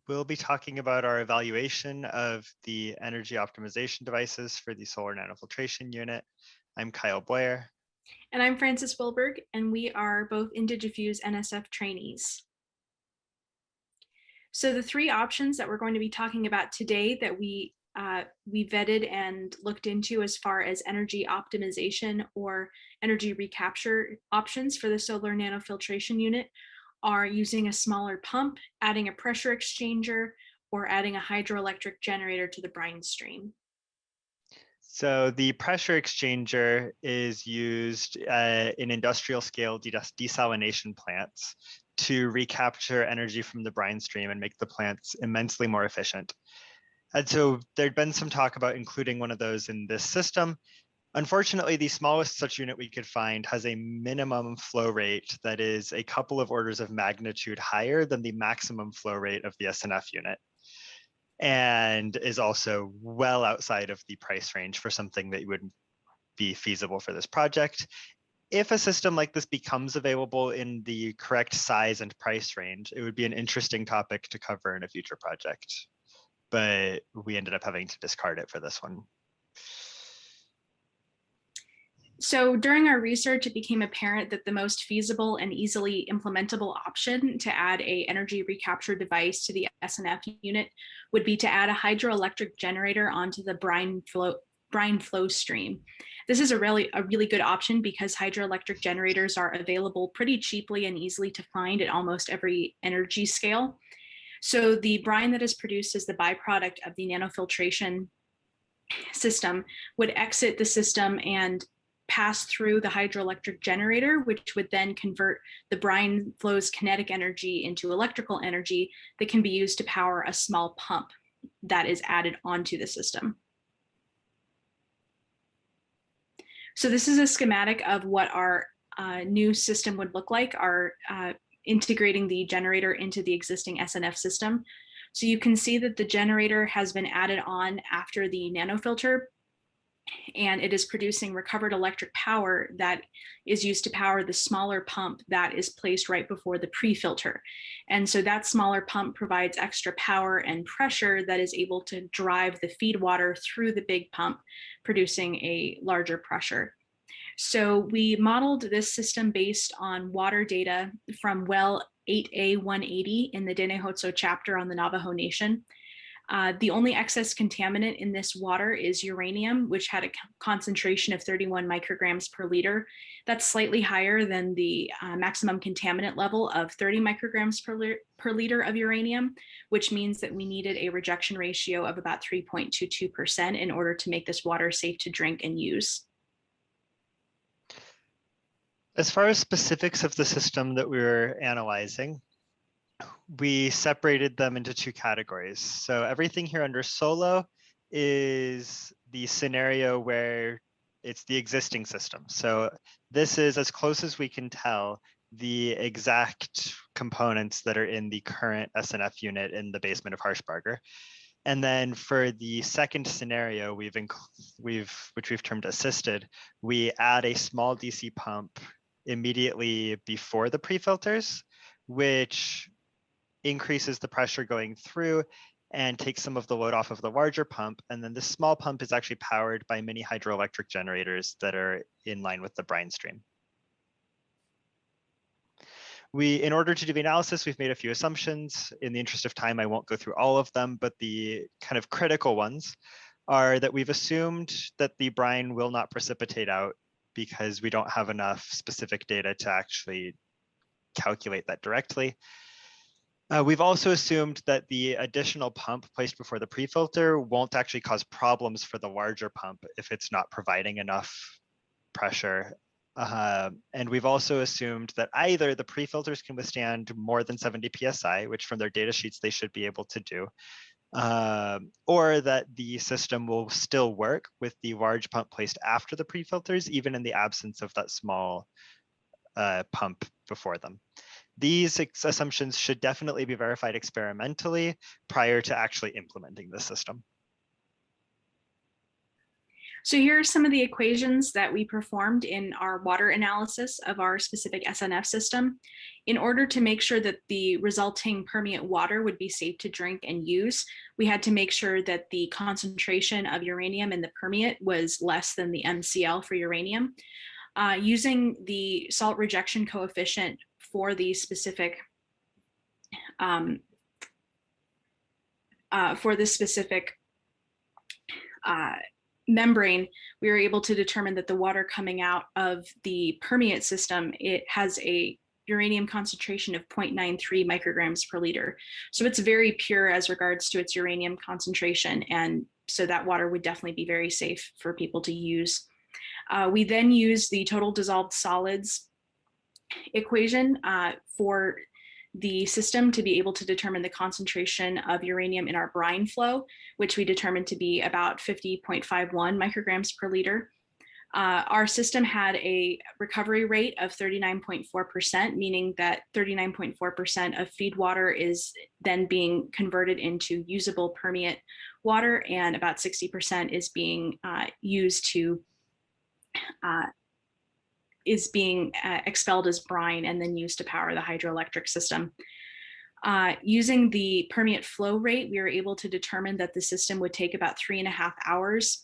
We'll be talking about our evaluation of the energy optimization devices for the solar nanofiltration unit. I'm Kyle Boyer. And I'm Frances Willberg, and we are both IndiGFU's NSF trainees. So the three options that we're going to be talking about today that we vetted and looked into as far as energy optimization or energy recapture options for the solar nanofiltration unit are using a smaller pump, adding a pressure exchanger, or adding a hydroelectric generator to the brine stream. So the pressure exchanger is used in industrial scale desalination plants to recapture energy from the brine stream and make the plants immensely more efficient. And so there'd been some talk about including one of those in this system. Unfortunately, the smallest such unit we could find has a minimum flow rate that is a couple of orders of magnitude higher than the maximum flow rate of the SNF unit, and is also well outside of the price range for something that would be feasible for this project. If a system like this becomes available in the correct size and price range, it would be an interesting topic to cover in a future project, but we ended up having to discard it for this one. So during our research, it became apparent that the most feasible and easily implementable option to add a energy recapture device to the SNF unit would be to add a hydroelectric generator onto the brine flow stream. This is a really good option because hydroelectric generators are available pretty cheaply and easily to find at almost every energy scale. So the brine that is produced as the byproduct of the nanofiltration system would exit the system and pass through the hydroelectric generator, which would then convert the brine flow's kinetic energy into electrical energy that can be used to power a small pump that is added onto the system. So this is a schematic of what our new system would look like, our integrating the generator into the existing SNF system. So you can see that the generator has been added on after the nanofilter, and it is producing recovered electric power that is used to power the smaller pump that is placed right before the pre-filter. And so that smaller pump provides extra power and pressure that is able to drive the feed water through the big pump, producing a larger pressure. So we modeled this system based on water data from well 8A180 in the Denehotso chapter on the Navajo Nation. The only excess contaminant in this water is uranium, which had a concentration of 31 micrograms per liter. That's slightly higher than the maximum contaminant level of 30 micrograms per liter of uranium, which means that we needed a rejection ratio of about 3.22% in order to make this water safe to drink and use. As far as specifics of the system that we were analyzing, we separated them into two categories. So everything here under solo is the scenario where it's the existing system. So this is, as close as we can tell, the exact components that are in the current SNF unit in the basement of Harshbarger. And then for the second scenario, which we've termed assisted, we add a small DC pump immediately before the pre-filters, which increases the pressure going through and takes some of the load off of the larger pump. And then the small pump is actually powered by mini hydroelectric generators that are in line with the brine stream. In order to do the analysis, we've made a few assumptions. In the interest of time, I won't go through all of them, but the kind of critical ones are that we've assumed that the brine will not precipitate out because we don't have enough specific data to actually calculate that directly. We've also assumed that the additional pump placed before the pre-filter won't actually cause problems for the larger pump if it's not providing enough pressure. And we've also assumed that either the pre-filters can withstand more than 70 PSI, which from their data sheets they should be able to do, or that the system will still work with the large pump placed after the pre-filters, even in the absence of that small pump before them. These assumptions should definitely be verified experimentally prior to actually implementing the system. So here are some of the equations that we performed in our water analysis of our specific SNF system. In order to make sure that the resulting permeate water would be safe to drink and use, we had to make sure that the concentration of uranium in the permeate was less than the MCl for uranium. Using the salt rejection coefficient for the specific membrane, we were able to determine that the water coming out of the permeate system, it has a uranium concentration of 0.93 micrograms per liter. So it's very pure as regards to its uranium concentration. And so that water would definitely be very safe for people to use. We then use the total dissolved solids equation for the system to be able to determine the concentration of uranium in our brine flow, which we determined to be about 50.51 micrograms per liter. Our system had a recovery rate of 39.4%, meaning that 39.4% of feed water is then being converted into usable permeate water, and about 60% is being expelled as brine and then used to power the hydroelectric system. Using the permeate flow rate, we were able to determine that the system would take about 3.5 hours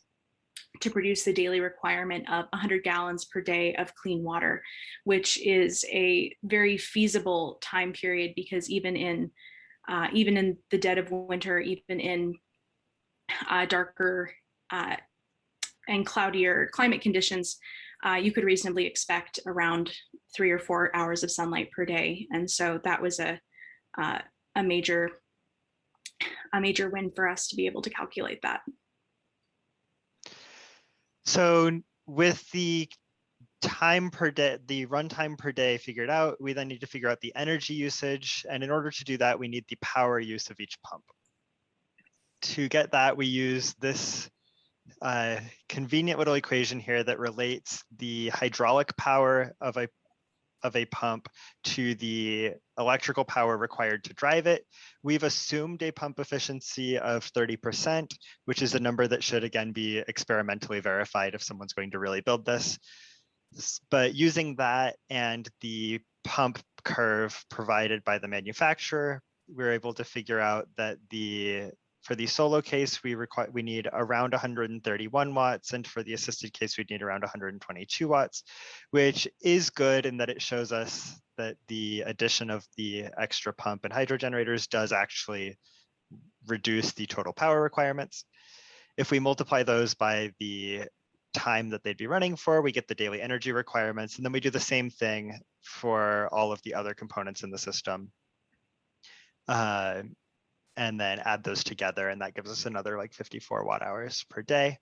to produce the daily requirement of 100 gallons per day of clean water, which is a very feasible time period, because even in the dead of winter, even in darker and cloudier climate conditions, you could reasonably expect around 3 or 4 hours of sunlight per day. And so that was a major win for us to be able to calculate that. So with the time per day, the runtime per day figured out, we then need to figure out the energy usage. And in order to do that, we need the power use of each pump. To get that, we use this convenient little equation here that relates the hydraulic power of a pump to the electrical power required to drive it. We've assumed a pump efficiency of 30%, which is a number that should again be experimentally verified if someone's going to really build this. But using that and the pump curve provided by the manufacturer, we're able to figure out that for the solo case, we need around 131 watts, and for the assisted case, we'd need around 122 watts, which is good in that it shows us that the addition of the extra pump and hydro generators does actually reduce the total power requirements. If we multiply those by the time that they'd be running for, we get the daily energy requirements, and then we do the same thing for all of the other components in the system. And then add those together, and that gives us another like 54 watt hours per day.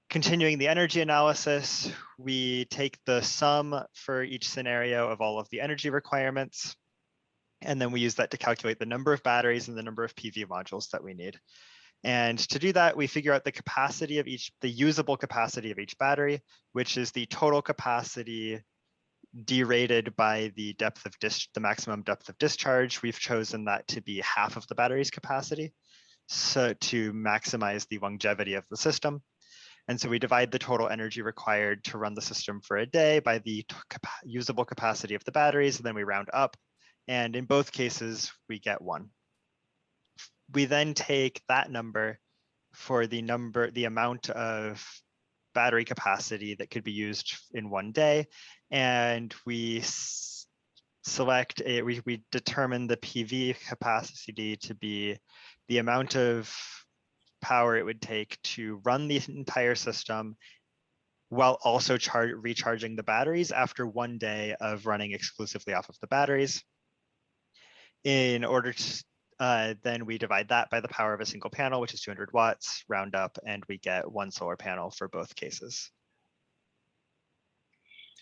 Continuing the energy analysis, we take the sum for each scenario of all of the energy requirements, and then we use that to calculate the number of batteries and the number of PV modules that we need. And to do that, we figure out the capacity of the usable capacity of each battery, which is the total capacity derated by the maximum depth of discharge. We've chosen that to be half of the battery's capacity, so to maximize the longevity of the system. And so we divide the total energy required to run the system for a day by the usable capacity of the batteries, and then we round up. And in both cases, we get 1. We then take that number for the amount of battery capacity that could be used in one day, and we determine the PV capacity to be the amount of power it would take to run the entire system while also recharging the batteries after one day of running exclusively off of the batteries. In order to then we divide that by the power of a single panel, which is 200 watts, round up, and we get 1 solar panel for both cases.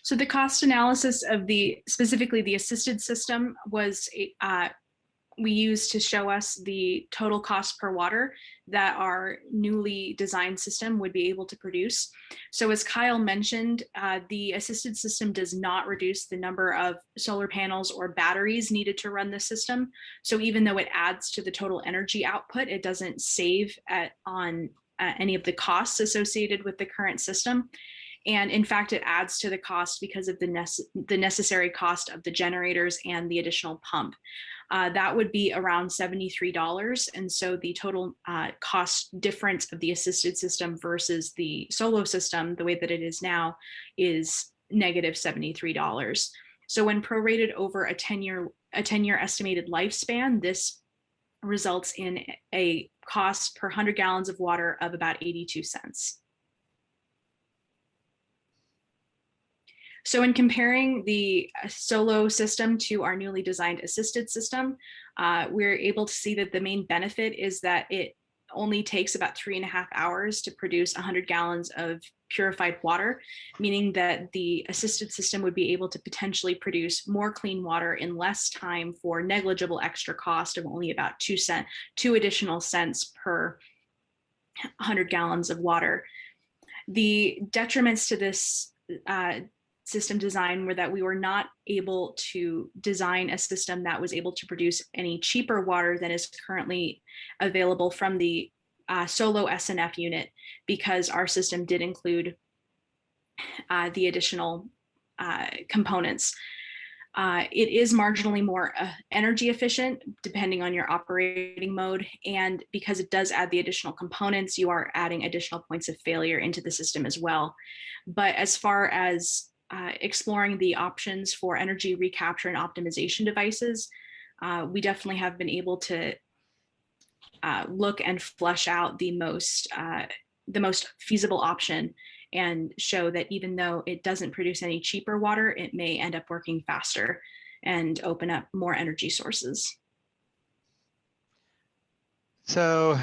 So the cost analysis of specifically the assisted system was we used to show us the total cost per water that our newly designed system would be able to produce. So as Kyle mentioned, the assisted system does not reduce the number of solar panels or batteries needed to run the system. So even though it adds to the total energy output, it doesn't save on any of the costs associated with the current system. And in fact, it adds to the cost because of the necessary cost of the generators and the additional pump. That would be around $73. And so the total cost difference of the assisted system versus the solo system, the way that it is now, is negative $73. So when prorated over a 10-year estimated lifespan, this results in a cost per 100 gallons of water of about 82 cents. So in comparing the solo system to our newly designed assisted system, we're able to see that the main benefit is that it only takes about 3.5 hours to produce 100 gallons of purified water, meaning that the assisted system would be able to potentially produce more clean water in less time for negligible extra cost of only about 2 additional cents per 100 gallons of water. The detriments to this system design were that we were not able to design a system that was able to produce any cheaper water than is currently available from the solo SNF unit, because our system did include the additional components. It is marginally more energy efficient depending on your operating mode, and because it does add the additional components, you are adding additional points of failure into the system as well. But as far as exploring the options for energy recapture and optimization devices, we definitely have been able to look and flesh out the most feasible option and show that even though it doesn't produce any cheaper water, it may end up working faster and open up more energy sources. So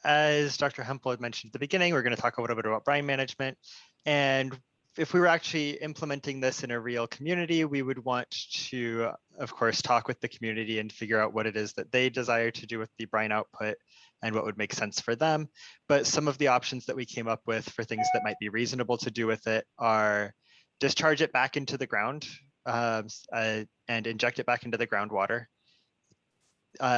as Dr. Hempel had mentioned at the beginning, we're going to talk a little bit about brine management. And if we were actually implementing this in a real community, we would want to, of course, talk with the community and figure out what it is that they desire to do with the brine output and what would make sense for them. But some of the options that we came up with for things that might be reasonable to do with it are discharge it back into the ground and inject it back into the groundwater.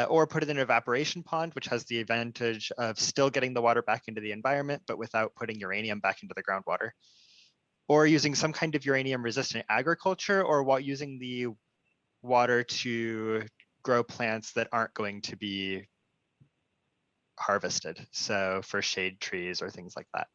Or put it in an evaporation pond, which has the advantage of still getting the water back into the environment, but without putting uranium back into the groundwater. Or using some kind of uranium resistant agriculture, or while using the water to grow plants that aren't going to be harvested. So for shade trees or things like that.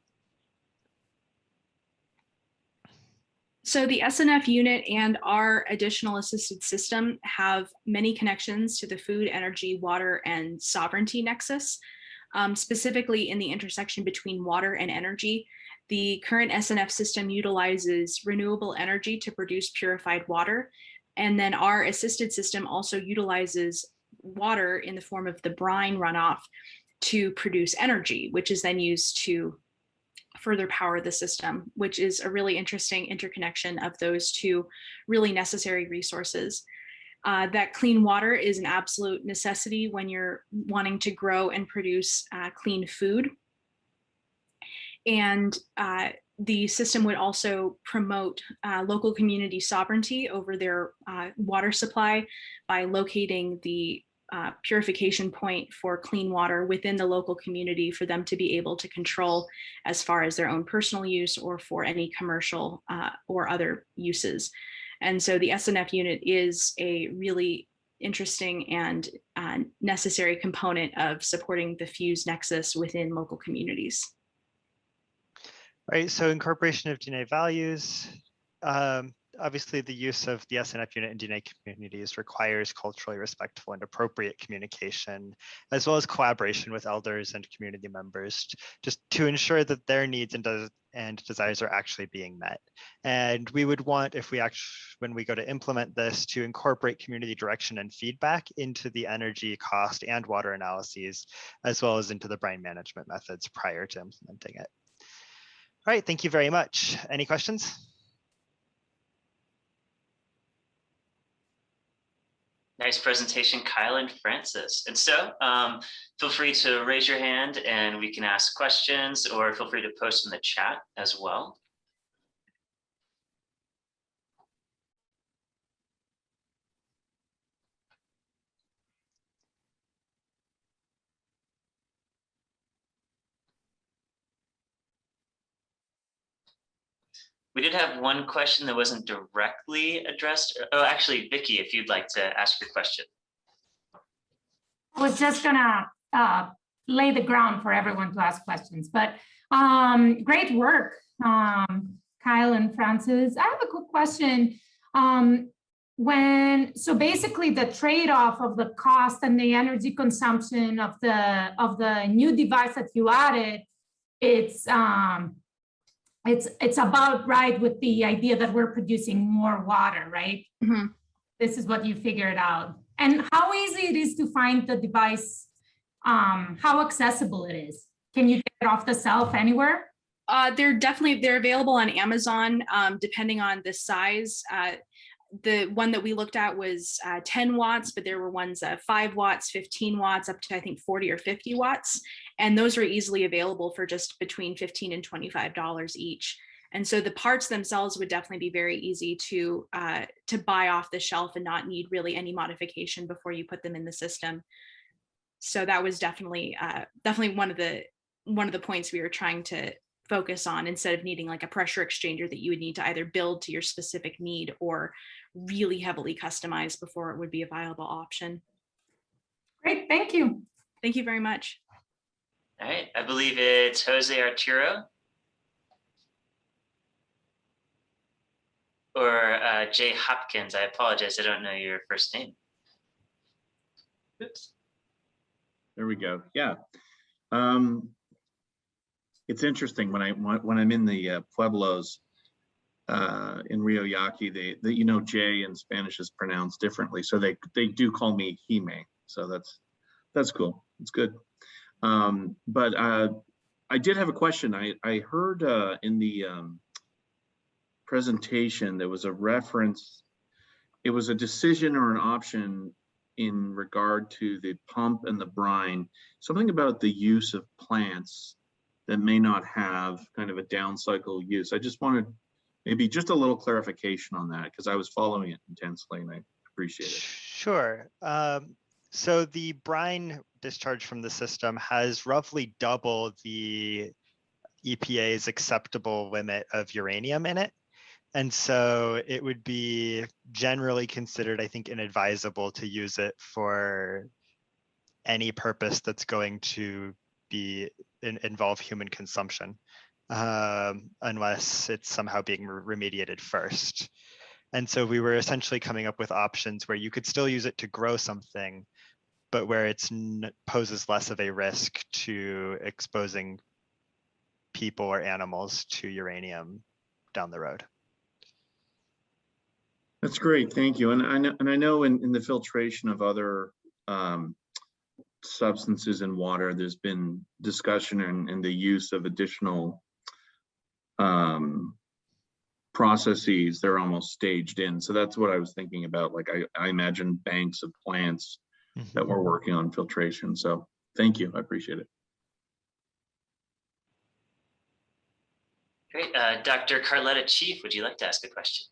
So the SNF unit and our additional assisted system have many connections to the food, energy, water, and sovereignty nexus. Specifically in the intersection between water and energy, the current SNF system utilizes renewable energy to produce purified water. And then our assisted system also utilizes water in the form of the brine runoff to produce energy, which is then used to further power the system, which is a really interesting interconnection of those two really necessary resources. That clean water is an absolute necessity when you're wanting to grow and produce clean food. And the system would also promote local community sovereignty over their water supply by locating the purification point for clean water within the local community for them to be able to control as far as their own personal use or for any commercial or other uses. And so the SNF unit is a really interesting and necessary component of supporting the fuse nexus within local communities. Right, so incorporation of DNA values. Obviously, the use of the SNF unit in DNA communities requires culturally respectful and appropriate communication, as well as collaboration with elders and community members, just to ensure that their needs and desires are actually being met. And we would want, if we when we go to implement this, to incorporate community direction and feedback into the energy cost and water analyses, as well as into the brine management methods prior to implementing it. All right, thank you very much. Any questions? Nice presentation, Kyle and Francis. And so feel free to raise your hand and we can ask questions, or feel free to post in the chat as well. We did have one question that wasn't directly addressed. Oh, actually, Vicky, if you'd like to ask your question. I was just gonna lay the ground for everyone to ask questions, but great work, Kyle and Francis. I have a quick question. So basically the trade-off of the cost and the energy consumption of the new device that you added, it's about right with the idea that we're producing more water, right? Mm-hmm. This is what you figured out. And how easy it is to find the device, how accessible it is. Can you get it off the shelf anywhere? They're available on Amazon, depending on the size. The one that we looked at was 10 watts, but there were ones 5 watts, 15 watts, up to I think 40 or 50 watts. And those were easily available for just between $15 and $25 each. And so the parts themselves would definitely be very easy to buy off the shelf and not need really any modification before you put them in the system. So that was definitely one of the points we were trying to focus on, instead of needing like a pressure exchanger that you would need to either build to your specific need or really heavily customize before it would be a viable option. Great, thank you. Thank you very much. All right, I believe it's Jose Arturo. Or Jay Hopkins. I apologize, I don't know your first name. Oops. There we go. Yeah. It's interesting when I'm in the pueblos in Rio Yaqui, they Jay in Spanish is pronounced differently, so they do call me Hime. So that's cool. It's good. But I did have a question. I heard in the presentation there was a reference. It was a decision or an option in regard to the pump and the brine. Something about the use of plants that may not have kind of a down cycle use. I just wanted maybe just a little clarification on that, because I was following it intensely and I appreciate it. Sure. So the brine discharge from the system has roughly double the EPA's acceptable limit of uranium in it. And so it would be generally considered, I think, inadvisable to use it for any purpose that's going to be involve human consumption, unless it's somehow being remediated first. And so we were essentially coming up with options where you could still use it to grow something, but where it poses less of a risk to exposing people or animals to uranium down the road. That's great, thank you. And I know in the filtration of other substances in water, there's been discussion in the use of additional processes. They're almost staged in. So that's what I was thinking about. Like I imagine banks of plants that we're working on filtration. So thank you, I appreciate it. Great, Dr. Carletta Chief, would you like to ask a question?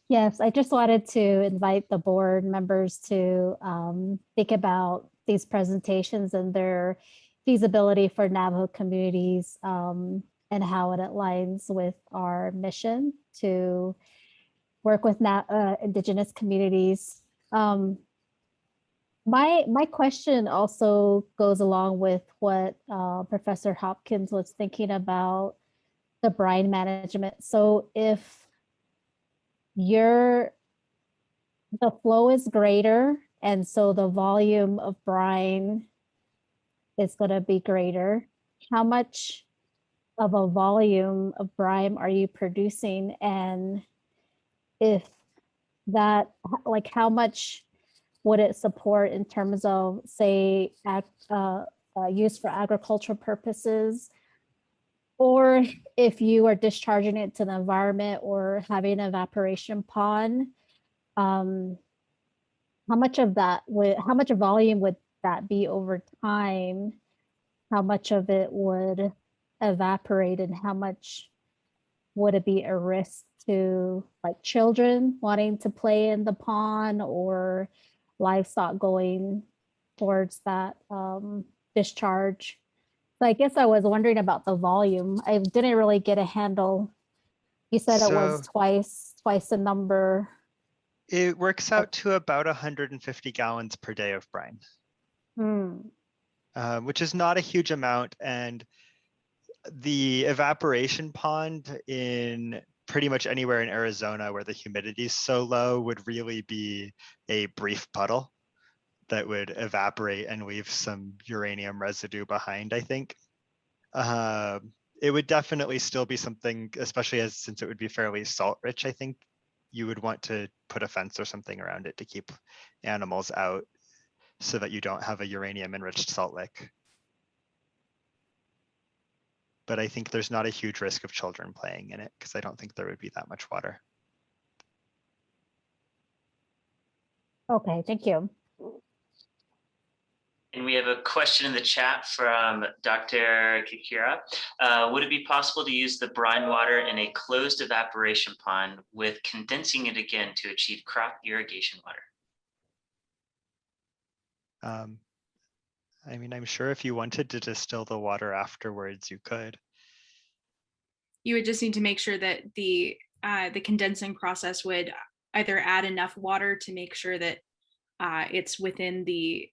Yes, I just wanted to invite the board members to think about these presentations and their feasibility for Navajo communities and how it aligns with our mission to work with Indigenous communities. My question also goes along with what Professor Hopkins was thinking about the brine management. So if the flow is greater, and so the volume of brine is going to be greater, how much of a volume of brine are you producing? And if that, like, how much would it support in terms of, say, use for agricultural purposes? Or if you are discharging it to the environment or having an evaporation pond, how much volume would that be over time? How much of it would evaporate, and how much would it be a risk to, like, children wanting to play in the pond or livestock going towards that discharge? So I guess I was wondering about the volume. I didn't really get a handle You said it was So twice the number. it works out to about 150 gallons per day of brine, which is not a huge amount. And the evaporation pond in pretty much anywhere in Arizona where the humidity is so low would really be a brief puddle that would evaporate and leave some uranium residue behind, I think. It would definitely still be something, especially since it would be fairly salt rich, I think you would want to put a fence or something around it to keep animals out so that you don't have a uranium enriched salt lick. But I think there's not a huge risk of children playing in it because I don't think there would be that much water. Okay, thank you. And we have a question in the chat from Dr. Kikira. Would it be possible to use the brine water in a closed evaporation pond with condensing it again to achieve crop irrigation water? I mean, I'm sure if you wanted to distill the water afterwards, you could. You would just need to make sure that the condensing process would either add enough water to make sure that it's within the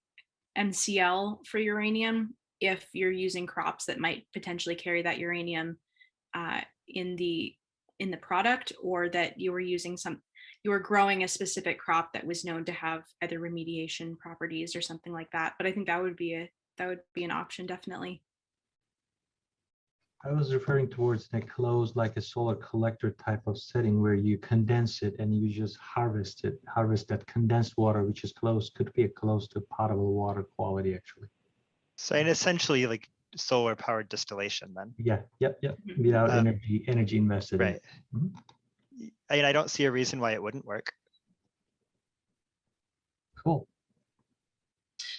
MCL for uranium if you're using crops that might potentially carry that uranium in the product, or that you were growing a specific crop that was known to have either remediation properties or something like that. But I think that would be an option, definitely. I was referring towards the closed, like a solar collector type of setting where you condense it and you just harvest that condensed water, which is close, could be close to potable water quality actually. So, and essentially like solar powered distillation then. Yeah, yep. Without energy invested. Right. In it. And I don't see a reason why it wouldn't work. Cool.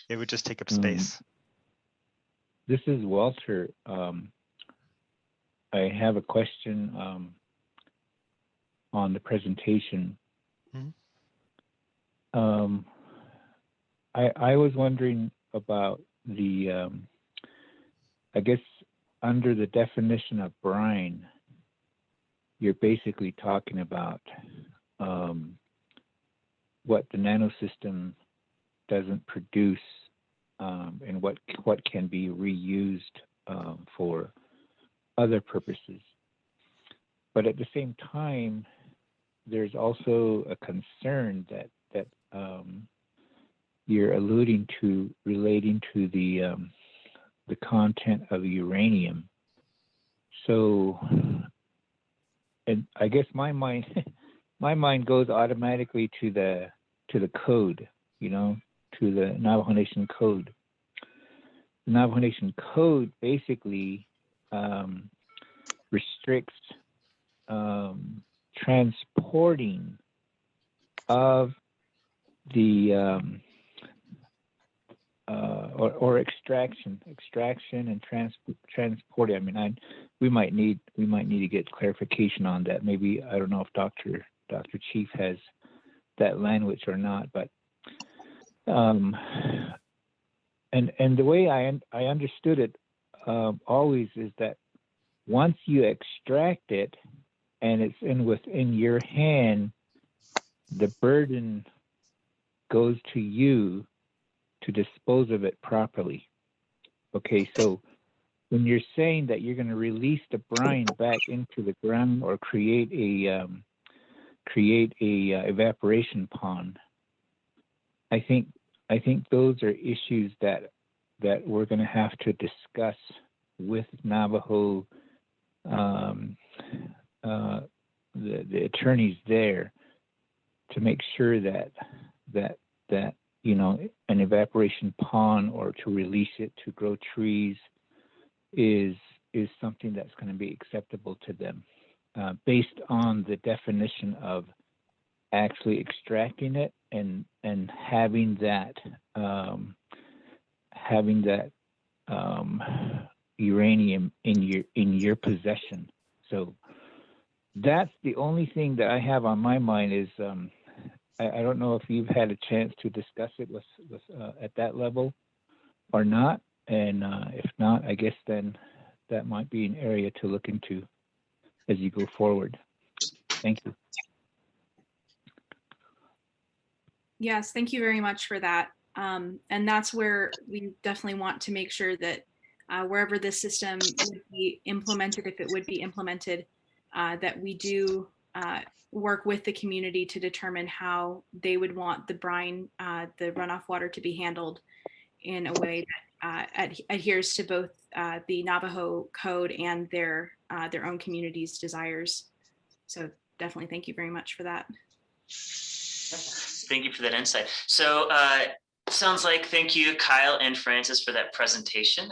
It would just take up space. This is Walter. I have a question on the presentation. I was wondering about the, I guess under the definition of brine, you're basically talking about what the nanosystem doesn't produce and what can be reused for other purposes. But at the same time, there's also a concern that you're alluding to relating to the content of uranium. So, and I guess my mind goes automatically to the code, you know, to the Navajo Nation code. The Navajo Nation code basically restricts transporting of the or extraction and transporting. I mean, we might need to get clarification on that. Maybe I don't know if Dr. Chief has that language or not, but and the way I understood it always is that once you extract it and it's within your hand, the burden goes to you to dispose of it properly. Okay, so when you're saying that you're going to release the brine back into the ground or create a evaporation pond, I think those are issues that we're going to have to discuss with Navajo, the attorneys there, to make sure that you know, an evaporation pond or to release it to grow trees is something that's going to be acceptable to them, based on the definition of actually extracting it and having that uranium in your possession. So that's the only thing that I have on my mind is I don't know if you've had a chance to discuss it with at that level or not, and if not, I guess then that might be an area to look into as you go forward. Thank you. Yes, thank you very much for that. And that's where we definitely want to make sure that wherever this system would be implemented, if it would be implemented, that we do work with the community to determine how they would want the brine, the runoff water to be handled in a way that adheres to both the Navajo code and their own community's desires. So definitely thank you very much for that. Thank you for that insight. So sounds like thank you, Kyle and Francis, for that presentation.